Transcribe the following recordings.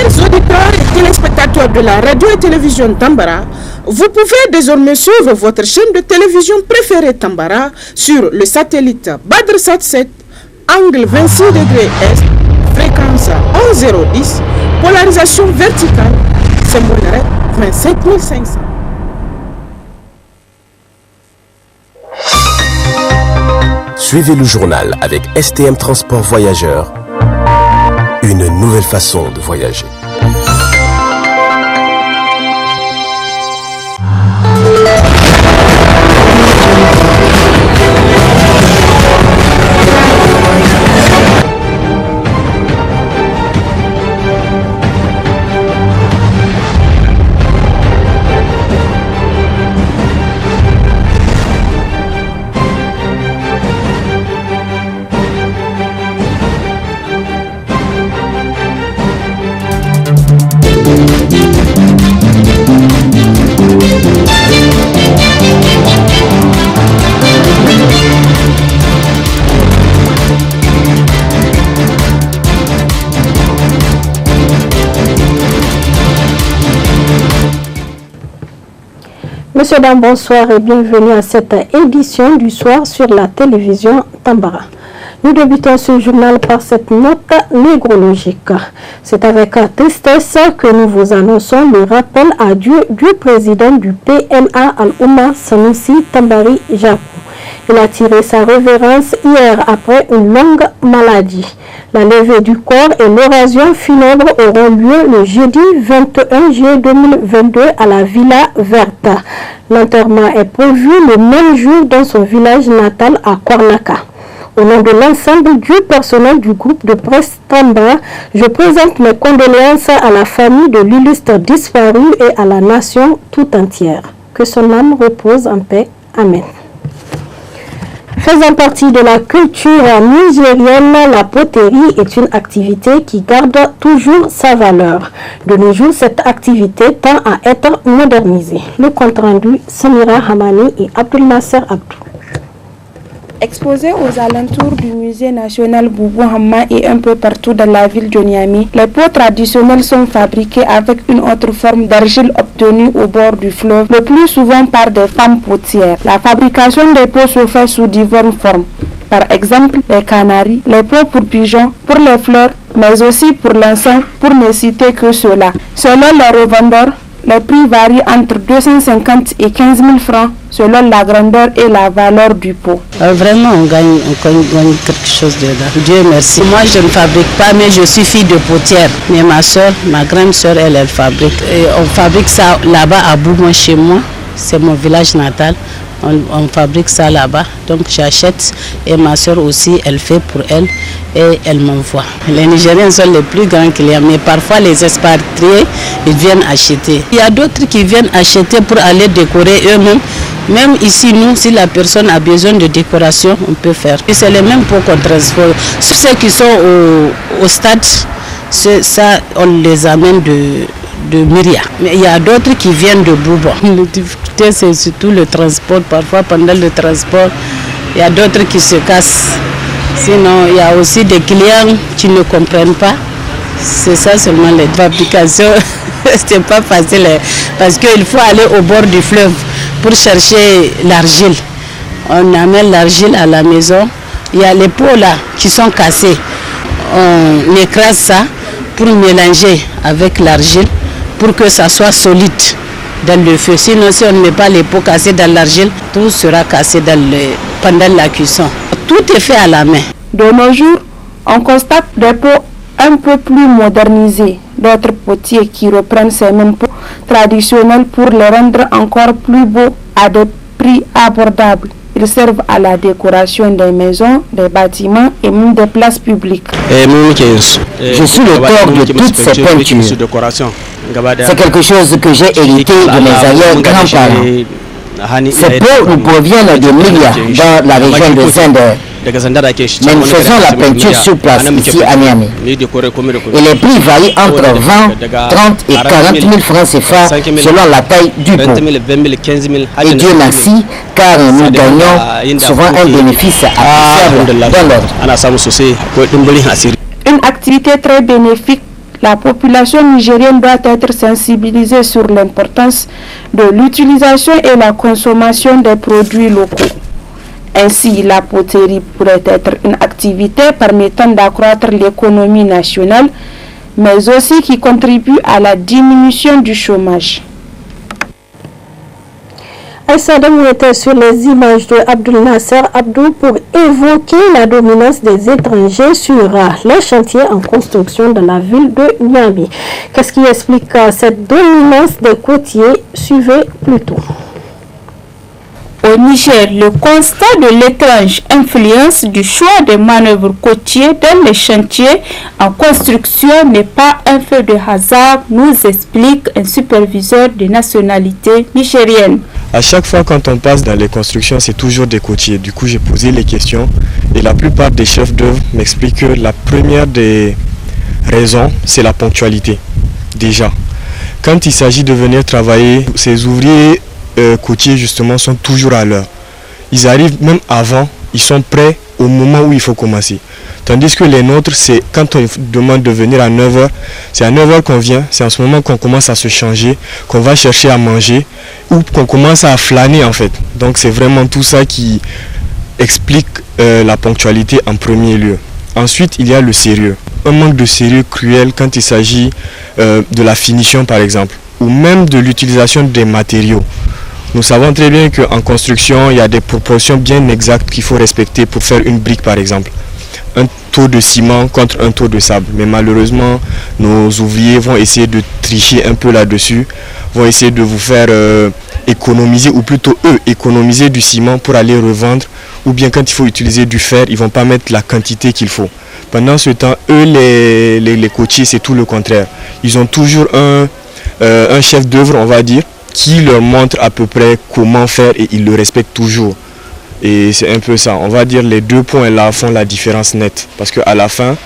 Chers auditeurs et téléspectateurs de la radio et télévision Tambara, vous pouvez désormais suivre votre chaîne de télévision préférée Tambara sur le satellite BadrSat 7, angle 26 degrés Est, fréquence 11010, polarisation verticale, symbole 25500. Suivez le journal avec STM Transport Voyageurs. Une nouvelle façon de voyager. Monsieur, dames, bonsoir et bienvenue à cette édition du soir sur la télévision Tambara. Nous débutons ce journal par cette note négrologique. C'est avec tristesse que nous vous annonçons le rappel à Dieu du président du PMA Al-Oumma Sanusi Tambari Japon. Il a tiré sa révérence hier après une longue maladie. La levée du corps et l'orasion funèbre auront lieu le jeudi 21 juillet 2022 à la Villa Verta. L'enterrement est prévu le même jour dans son village natal à Kwarnaka. Au nom de l'ensemble du personnel du groupe de presse Tambara, je présente mes condoléances à la famille de l'illustre disparu et à la nation tout entière. Que son âme repose en paix. Amen. Faisant partie de la culture nigérienne, la poterie est une activité qui garde toujours sa valeur. De nos jours, cette activité tend à être modernisée. Le compte rendu, Samira Hamani et Abdul Nasser Abdou. Exposés aux alentours du musée national Boubou Hamma et un peu partout dans la ville de Niamey, les pots traditionnels sont fabriqués avec une autre forme d'argile obtenue au bord du fleuve, le plus souvent par des femmes potières. La fabrication des pots se fait sous diverses formes. Par exemple, les canaris, les pots pour pigeons, pour les fleurs, mais aussi pour l'encens, pour ne citer que cela. Selon les revendeurs, les prix varient entre 250 et 15 000 francs selon la grandeur et la valeur du pot. Vraiment, on gagne quelque chose dedans. Dieu merci. Moi, je ne fabrique pas, mais je suis fille de potière. Mais ma soeur, ma grande soeur, elle fabrique. Et on fabrique ça là-bas à Boumou, chez moi. C'est mon village natal. On fabrique ça là-bas, donc j'achète et ma soeur aussi, elle fait pour elle et elle m'envoie. Les Nigériens sont les plus grands clients, mais parfois les expatriés, ils viennent acheter. Il y a d'autres qui viennent acheter pour aller décorer eux-mêmes. Même ici, nous, si la personne a besoin de décoration, on peut faire. Et c'est les mêmes pots qu'on transforme. Sur ceux qui sont au stade, ça, on les amène de Myria. Mais il y a d'autres qui viennent de Bouba. La difficulté, c'est surtout le transport. Parfois, pendant le transport, il y a d'autres qui se cassent. Sinon, il y a aussi des clients qui ne comprennent pas. C'est ça seulement les fabrications. C'est pas facile parce qu'il faut aller au bord du fleuve pour chercher l'argile. On amène l'argile à la maison. Il y a les pots là qui sont cassés. On écrase ça pour mélanger avec l'argile pour que ça soit solide dans le feu. Sinon, si on ne met pas les pots cassés dans l'argile, tout sera cassé pendant la cuisson. Tout est fait à la main. De nos jours, on constate des pots un peu plus modernisés, d'autres potiers qui reprennent ces mêmes pots traditionnels pour les rendre encore plus beaux à des prix abordables. Ils servent à la décoration des maisons, des bâtiments et même des places publiques. Je suis l'auteur de toutes ces peintures. C'est quelque chose que j'ai hérité de mes aïeux grands-parents. Ces pots nous proviennent de Myria, dans la région de Zender. Mais nous faisons la peinture sur place ici à Niamey. Et les prix varient entre 20, 30 et 40 000 francs CFA selon la taille du pot. Et Dieu merci, car nous gagnons souvent un bénéfice appréciable dans l'ordre. Une activité très bénéfique, La population nigérienne doit être sensibilisée sur l'importance de l'utilisation et la consommation des produits locaux. Ainsi, la poterie pourrait être une activité permettant d'accroître l'économie nationale, mais aussi qui contribue à la diminution du chômage. Aïssa Damou était sur les images de Abdul Nasser Abdou pour évoquer la dominance des étrangers sur les chantiers en construction de la ville de Niamey. Qu'est-ce qui explique cette dominance des côtiers? Suivez plutôt. Au Niger, le constat de l'étrange influence du choix des manœuvres côtiers dans les chantiers en construction n'est pas un fait de hasard, nous explique un superviseur de nationalité nigérienne. À chaque fois quand on passe dans les constructions, c'est toujours des côtiers. Du coup, j'ai posé les questions et la plupart des chefs d'œuvre m'expliquent que la première des raisons, c'est la ponctualité. Déjà, quand il s'agit de venir travailler, ces ouvriers côtiers justement sont toujours à l'heure. Ils arrivent même avant, ils sont prêts au moment où il faut commencer. Tandis que les nôtres, c'est quand on demande de venir à 9h, c'est à 9h qu'on vient, c'est en ce moment qu'on commence à se changer, qu'on va chercher à manger ou qu'on commence à flâner en fait. Donc c'est vraiment tout ça qui explique la ponctualité en premier lieu. Ensuite, il y a le sérieux. Un manque de sérieux cruel quand il s'agit de la finition par exemple, ou même de l'utilisation des matériaux. Nous savons très bien qu'en construction, il y a des proportions bien exactes qu'il faut respecter pour faire une brique par exemple. Un taux de ciment contre un taux de sable. Mais malheureusement, nos ouvriers vont essayer de tricher un peu là-dessus, vont essayer de vous faire économiser, ou plutôt eux, économiser du ciment pour aller revendre, ou bien quand il faut utiliser du fer, ils ne vont pas mettre la quantité qu'il faut. Pendant ce temps, eux, les côtiers, c'est tout le contraire. Ils ont toujours un chef d'œuvre, on va dire, qui leur montre à peu près comment faire et ils le respectent toujours. Et c'est un peu ça. On va dire les deux points là font la différence nette. Parce qu'à la fin,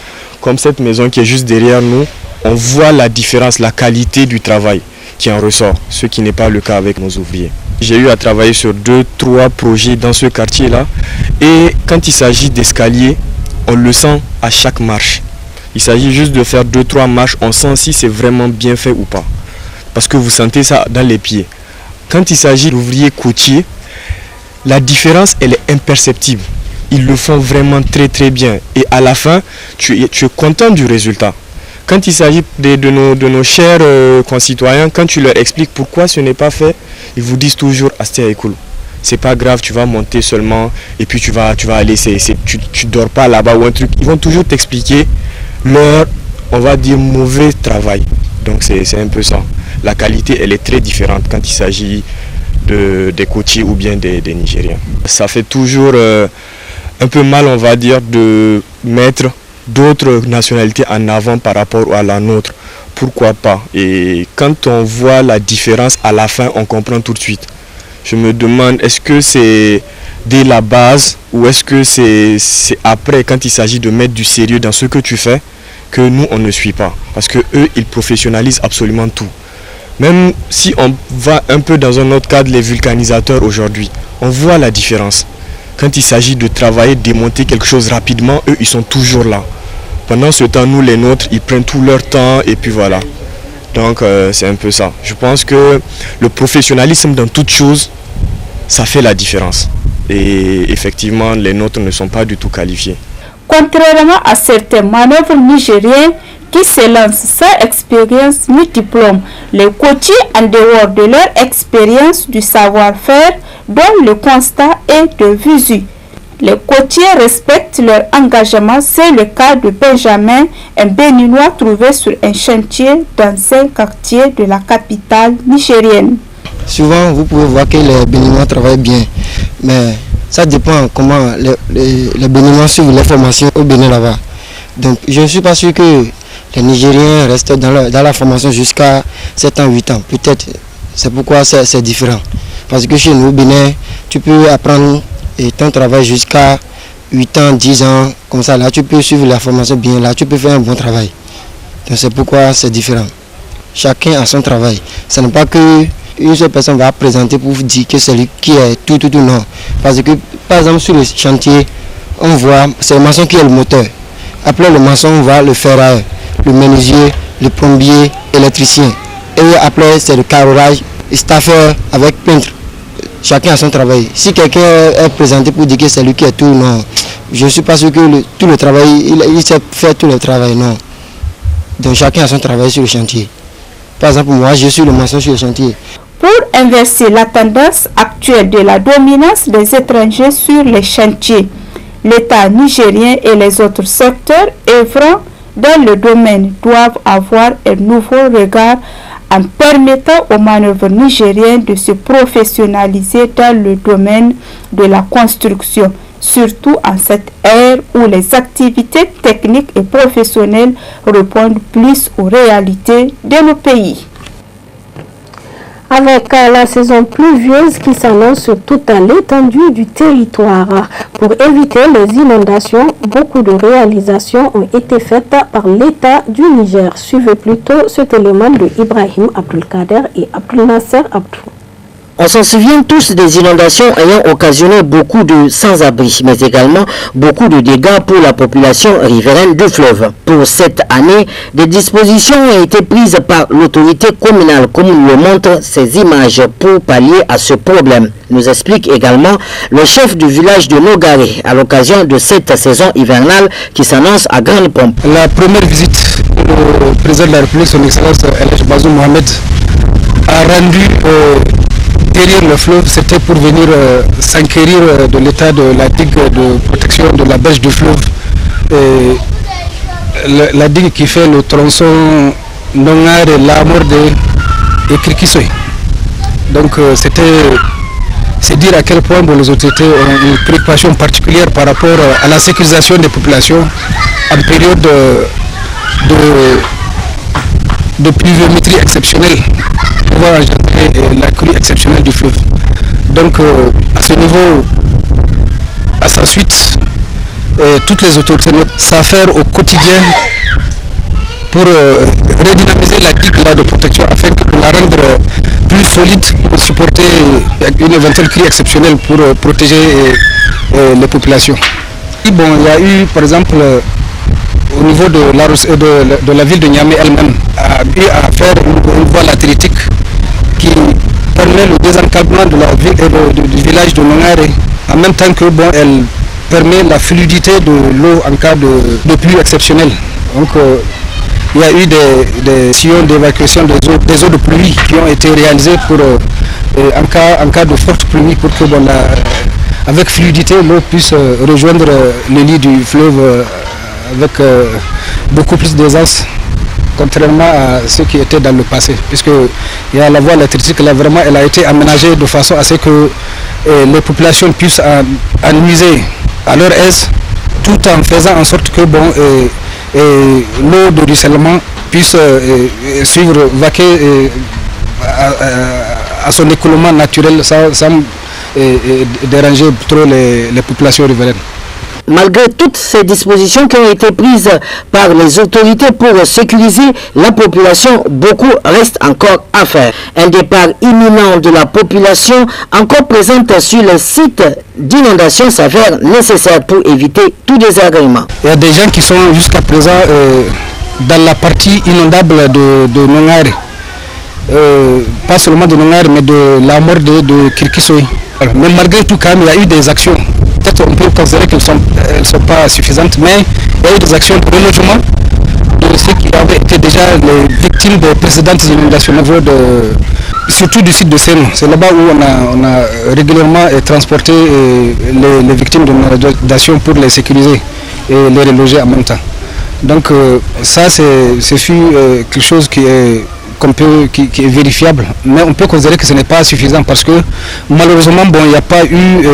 comme cette maison qui est juste derrière nous, on voit la différence, la qualité du travail qui en ressort, ce qui n'est pas le cas avec nos ouvriers. J'ai eu à travailler sur 2-3 projets dans ce quartier-là. Et quand il s'agit d'escalier, on le sent à chaque marche. Il s'agit juste de faire 2-3 marches, on sent si c'est vraiment bien fait ou pas. Parce que vous sentez ça dans les pieds. Quand il s'agit d'ouvriers côtiers, la différence elle est imperceptible. Ils le font vraiment très très bien. Et à la fin, tu es content du résultat. Quand il s'agit de nos chers concitoyens, quand tu leur expliques pourquoi ce n'est pas fait, ils vous disent toujours « Astia est cool ». C'est pas grave, tu vas monter seulement et puis tu vas aller, tu dors pas là-bas ou un truc. Ils vont toujours t'expliquer leur, on va dire, mauvais travail. Donc c'est un peu ça. La qualité, elle est très différente quand il s'agit des côtiers ou bien des Nigériens. Ça fait toujours un peu mal, on va dire, de mettre d'autres nationalités en avant par rapport à la nôtre. Pourquoi pas? Et quand on voit la différence à la fin, on comprend tout de suite. Je me demande, est-ce que c'est dès la base ou est-ce que c'est après, quand il s'agit de mettre du sérieux dans ce que tu fais, que nous, on ne suit pas. Parce que eux, ils professionnalisent absolument tout. Même si on va un peu dans un autre cadre, les vulcanisateurs aujourd'hui, on voit la différence. Quand il s'agit de travailler, démonter quelque chose rapidement, eux, ils sont toujours là. Pendant ce temps, nous, les nôtres, ils prennent tout leur temps et puis voilà. Donc, c'est un peu ça. Je pense que le professionnalisme dans toute chose, ça fait la différence. Et effectivement, les nôtres ne sont pas du tout qualifiés. Contrairement à certaines manœuvres nigériennes qui se lancent sans expérience ni diplôme, les côtiers, en dehors de leur expérience du savoir-faire, dont le constat est de visu. Les côtiers respectent leur engagement, c'est le cas de Benjamin, un Béninois trouvé sur un chantier dans un quartier de la capitale nigérienne. Souvent, vous pouvez voir que les Béninois travaillent bien, mais ça dépend comment les Béninois suivent les formations au Bénin là-bas. Donc, je ne suis pas sûr que les Nigériens restent dans la formation jusqu'à 7 ans, 8 ans. Peut-être, c'est pourquoi c'est différent. Parce que chez nous, au Bénin, tu peux apprendre ton travail jusqu'à 8 ans, 10 ans. Comme ça, là, tu peux suivre la formation bien. Là, tu peux faire un bon travail. Donc, c'est pourquoi c'est différent. Chacun a son travail. Ce n'est pas que une seule personne va présenter pour vous dire que c'est lui qui est tout, non. Parce que, par exemple, sur le chantier, on voit, c'est le maçon qui est le moteur. Après le maçon, on voit le ferrailleur, le menuisier, le plombier, électricien. Et après, c'est le carrelage, staffeur avec peintre. Chacun a son travail. Si quelqu'un est présenté pour dire que c'est lui qui est tout, non. Je ne suis pas sûr que tout le travail, il sait faire tout le travail, non. Donc chacun a son travail sur le chantier. Par exemple, moi, je suis le maçon sur le chantier. Pour inverser la tendance actuelle de la dominance des étrangers sur les chantiers, l'État nigérien et les autres secteurs œuvrant dans le domaine doivent avoir un nouveau regard en permettant aux manœuvres nigériennes de se professionnaliser dans le domaine de la construction, surtout en cette ère où les activités techniques et professionnelles répondent plus aux réalités de nos pays. Avec la saison pluvieuse qui s'annonce sur toute l'étendue du territoire. Pour éviter les inondations, beaucoup de réalisations ont été faites par l'État du Niger. Suivez plutôt cet élément de Ibrahim Abdulkader et Abdul Nasser Abdou. On s'en souvient tous des inondations ayant occasionné beaucoup de sans-abri, mais également beaucoup de dégâts pour la population riveraine du fleuve. Pour cette année, des dispositions ont été prises par l'autorité communale, comme le montrent ces images, pour pallier à ce problème. Nous explique également le chef du village de Nogaré à l'occasion de cette saison hivernale qui s'annonce à grande pompe. La première visite au président de la République, son Excellence El Bazoum Mohamed, a rendu derrière le fleuve, c'était pour venir s'enquérir de l'état de la digue de protection de la berge du fleuve. La digue qui fait le tronçon Nongar et Lamorde et Kirkisoy. Donc c'est dire à quel point les autorités ont une préoccupation particulière par rapport à la sécurisation des populations en période de pluviométrie exceptionnelle, pouvant engendrer la crue exceptionnelle du fleuve. Donc à ce niveau, à sa suite, toutes les autorités s'affairent au quotidien pour redynamiser la digue de protection afin de la rendre plus solide pour supporter une éventuelle crue exceptionnelle pour protéger les populations. Et bon, il y a eu par exemple au niveau de la ville de Niamey elle-même a eu à faire une voie latéritique qui permet le désenclavement de la ville et du village de Nongare, en même temps que elle permet la fluidité de l'eau en cas de pluie exceptionnelle. Donc il y a eu des sillons d'évacuation des eaux de pluie qui ont été réalisés pour en cas de forte pluie pour que avec fluidité l'eau puisse rejoindre le lit du fleuve avec beaucoup plus d'aisance, contrairement à ce qui était dans le passé, puisque il y a la voie électrique là, vraiment elle a été aménagée de façon à ce que les populations puissent en user à leur aise, tout en faisant en sorte que l'eau de ruissellement puisse suivre, vaquer à son écoulement naturel sans déranger trop les populations riveraines. Malgré toutes ces dispositions qui ont été prises par les autorités pour sécuriser la population, beaucoup reste encore à faire. Un départ imminent de la population encore présente sur le site d'inondation s'avère nécessaire pour éviter tout désagrément. Il y a des gens qui sont jusqu'à présent dans la partie inondable de Nongare. Pas seulement de Nongare, mais de la mort de Kirkisoy. Mais malgré tout, quand même, il y a eu des actions. Peut-être on peut considérer qu'elles ne sont pas suffisantes, mais il y a eu des actions de relogement de ceux qui avaient été déjà les victimes des précédentes inondations, surtout du site de Seno. C'est là-bas où on a régulièrement transporté les victimes de l'inondation pour les sécuriser et les reloger en même temps. Donc ça, c'est quelque chose qui est vérifiable, mais on peut considérer que ce n'est pas suffisant parce que malheureusement il n'y a pas eu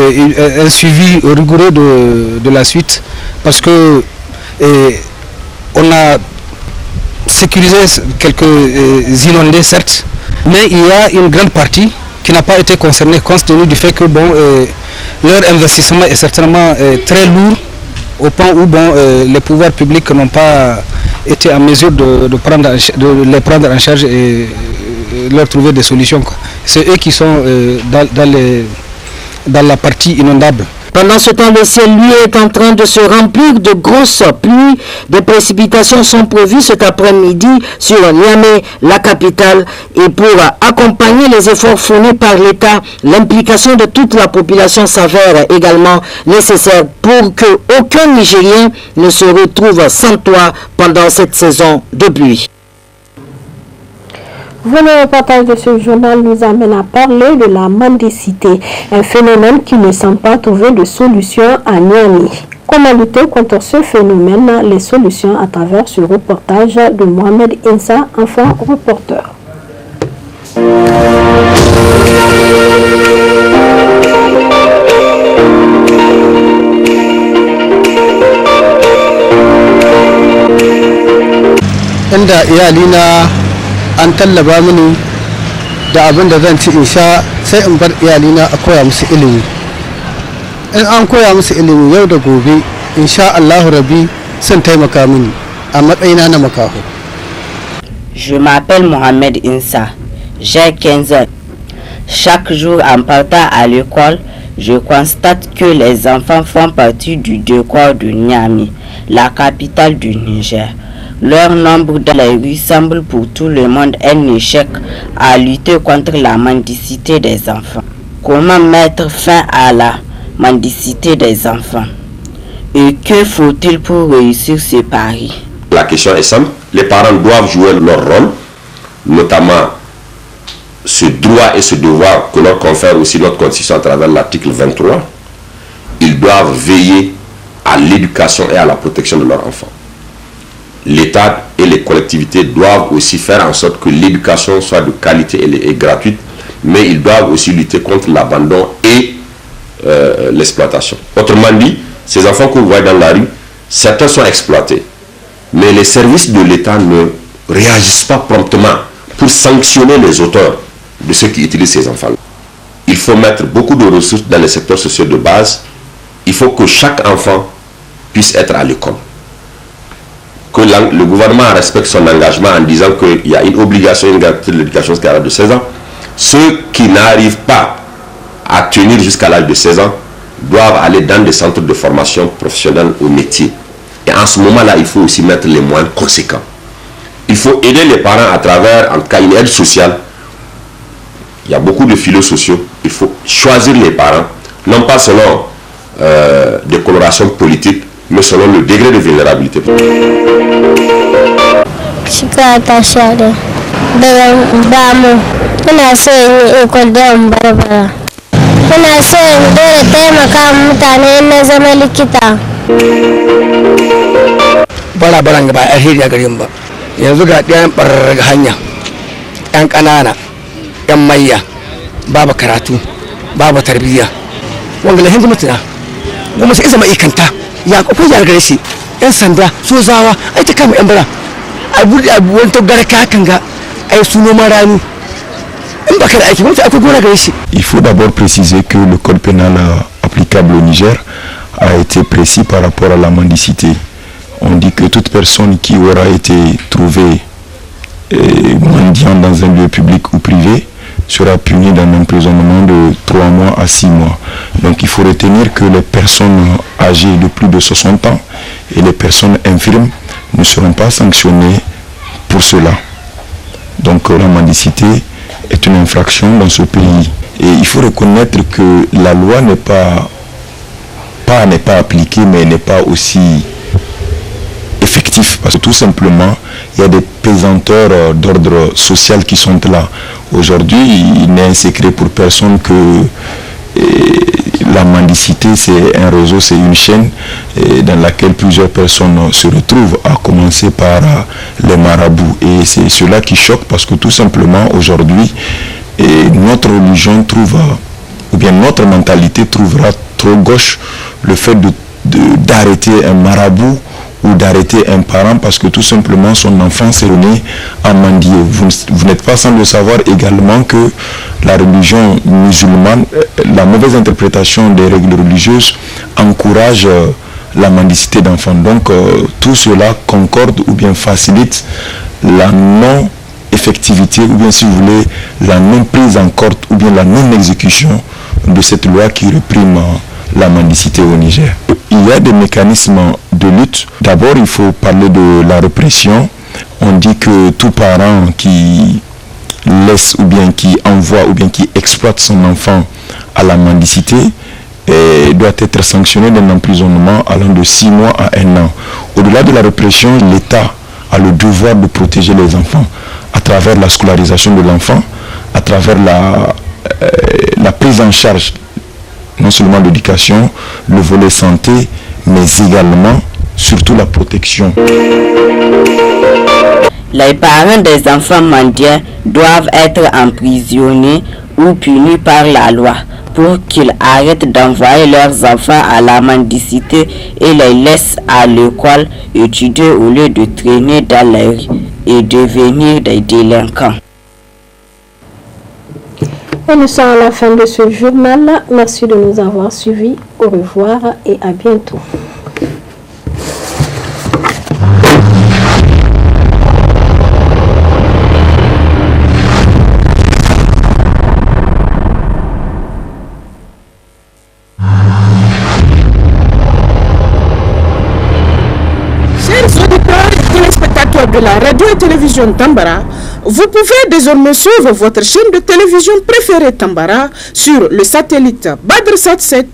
un suivi rigoureux de la suite, parce que on a sécurisé quelques inondés certes, mais il y a une grande partie qui n'a pas été concernée compte tenu du fait que leur investissement est certainement très lourd au point où les pouvoirs publics n'ont pas été en mesure de les prendre en charge et leur trouver des solutions. C'est eux qui sont dans la partie inondable. Pendant ce temps, le ciel, lui, est en train de se remplir de grosses pluies. Des précipitations sont prévues cet après-midi sur Niamey, la capitale. Et pour accompagner les efforts fournis par l'État, l'implication de toute la population s'avère également nécessaire pour que aucun Nigérien ne se retrouve sans toit pendant cette saison de pluie. Le reportage de ce journal nous amène à parler de la mendicité, un phénomène qui ne semble pas trouver de solution à Niamey. Comment lutter contre ce phénomène? Les solutions à travers ce reportage de Mohamed Insa, enfant reporter. Inda iyalina an tallaba mini da abin da zan ci in sha sai in bar iyalina a koya musu ilimi. In an koya musu ilimi yau da gobe insha Allahu Rabbi sun taimaka mini a matsayina na makaho. Je m'appelle Mohamed Insa, j'ai 15 ans. Chaque jour en partant à l'école, je constate que les enfants font partie du décor de Niamey, la capitale du Niger. Leur nombre dans les rues semble pour tout le monde un échec à lutter contre la mendicité des enfants. Comment mettre fin à la mendicité des enfants? Et que faut-il pour réussir ce pari? La question est simple. Les parents doivent jouer leur rôle, notamment ce droit et ce devoir que leur confère aussi notre Constitution à travers l'article 23. Ils doivent veiller à l'éducation et à la protection de leurs enfants. L'État et les collectivités doivent aussi faire en sorte que l'éducation soit de qualité et gratuite, mais ils doivent aussi lutter contre l'abandon et l'exploitation. Autrement dit, ces enfants que vous voyez dans la rue, certains sont exploités, mais les services de l'État ne réagissent pas promptement pour sanctionner les auteurs de ceux qui utilisent ces enfants. Il faut mettre beaucoup de ressources dans les secteurs sociaux de base. Il faut que chaque enfant puisse être à l'école. Que le gouvernement respecte son engagement en disant qu'il y a une obligation, une gratuité de l'éducation jusqu'à l'âge de 16 ans. Ceux qui n'arrivent pas à tenir jusqu'à l'âge de 16 ans doivent aller dans des centres de formation professionnelle au métier. Et en ce moment-là, il faut aussi mettre les moyens conséquents. Il faut aider les parents à travers, en tout cas, une aide sociale. Il y a beaucoup de filets sociaux. Il faut choisir les parents, non pas selon des colorations politiques, mais selon le degré de vulnérabilité. Bara ba alheri a garin ba. Yanzu ga ɗayan ɓararraga hanya, ‘yan ƙanana, ‘yan mayya, babu karatu, babu tarbiyya. Wanga lahin gwamnatina, gwamnati isa ma'aikanta, ya kwakwai ya gare shi, ‘yan sanda, sozawa, ai ta kama ‘yan bara. A buɗe abubuwan togara kakan ga, ai su noman rani. In ba ka da aiki, gwamnati akwai gona gare shi. Il faut d'abord préciser que le code pénal applicable au Niger a été précis par rapport à la mendicité. On dit que toute personne qui aura été trouvée mendiant dans un lieu public ou privé sera punie d'un emprisonnement de 3 mois à 6 mois. Donc il faut retenir que les personnes âgées de plus de 60 ans et les personnes infirmes ne seront pas sanctionnées pour cela. Donc la mendicité est une infraction dans ce pays. Et il faut reconnaître que la loi n'est pas appliquée, mais n'est pas aussi effectif, parce que tout simplement il y a des pesanteurs d'ordre social qui sont là. Aujourd'hui, il n'est un secret pour personne que la mendicité c'est un réseau, c'est une chaîne dans laquelle plusieurs personnes se retrouvent, à commencer par les marabouts. Et c'est cela qui choque, parce que tout simplement aujourd'hui notre religion trouve, ou bien notre mentalité trouvera trop gauche le fait d'arrêter un marabout ou d'arrêter un parent parce que tout simplement son enfant s'est né à mendier. Vous n'êtes pas sans le savoir également que la religion musulmane, la mauvaise interprétation des règles religieuses encourage la mendicité d'enfants. Donc tout cela concorde ou bien facilite la non-effectivité, ou bien si vous voulez la non-prise en compte ou bien la non-exécution de cette loi qui réprime la mendicité au Niger. Il y a des mécanismes de lutte. D'abord, il faut parler de la répression. On dit que tout parent qui laisse ou bien qui envoie ou bien qui exploite son enfant à la mendicité doit être sanctionné d'un emprisonnement allant de 6 mois à 1 an. Au-delà de la répression, l'État a le devoir de protéger les enfants à travers la scolarisation de l'enfant, à travers la prise en charge, non seulement l'éducation, le volet santé, mais également, surtout la protection. Les parents des enfants mendiants doivent être emprisonnés ou punis par la loi pour qu'ils arrêtent d'envoyer leurs enfants à la mendicité et les laissent à l'école étudier au lieu de traîner dans les rues et devenir des délinquants. Et nous sommes à la fin de ce journal. Merci de nous avoir suivis. Au revoir et à bientôt. De la radio et télévision Tambara, vous pouvez désormais suivre votre chaîne de télévision préférée Tambara sur le satellite Badrsat 7,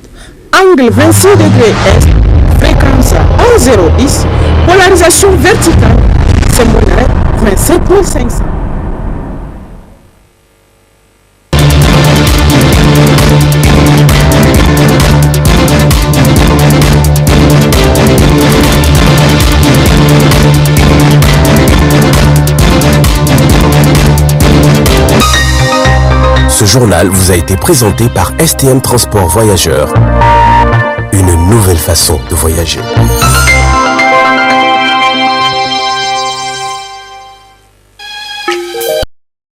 angle 26 degrés Est, fréquence 11010, polarisation verticale, symbole 27.500. Ce journal vous a été présenté par STM Transport Voyageurs. Une nouvelle façon de voyager.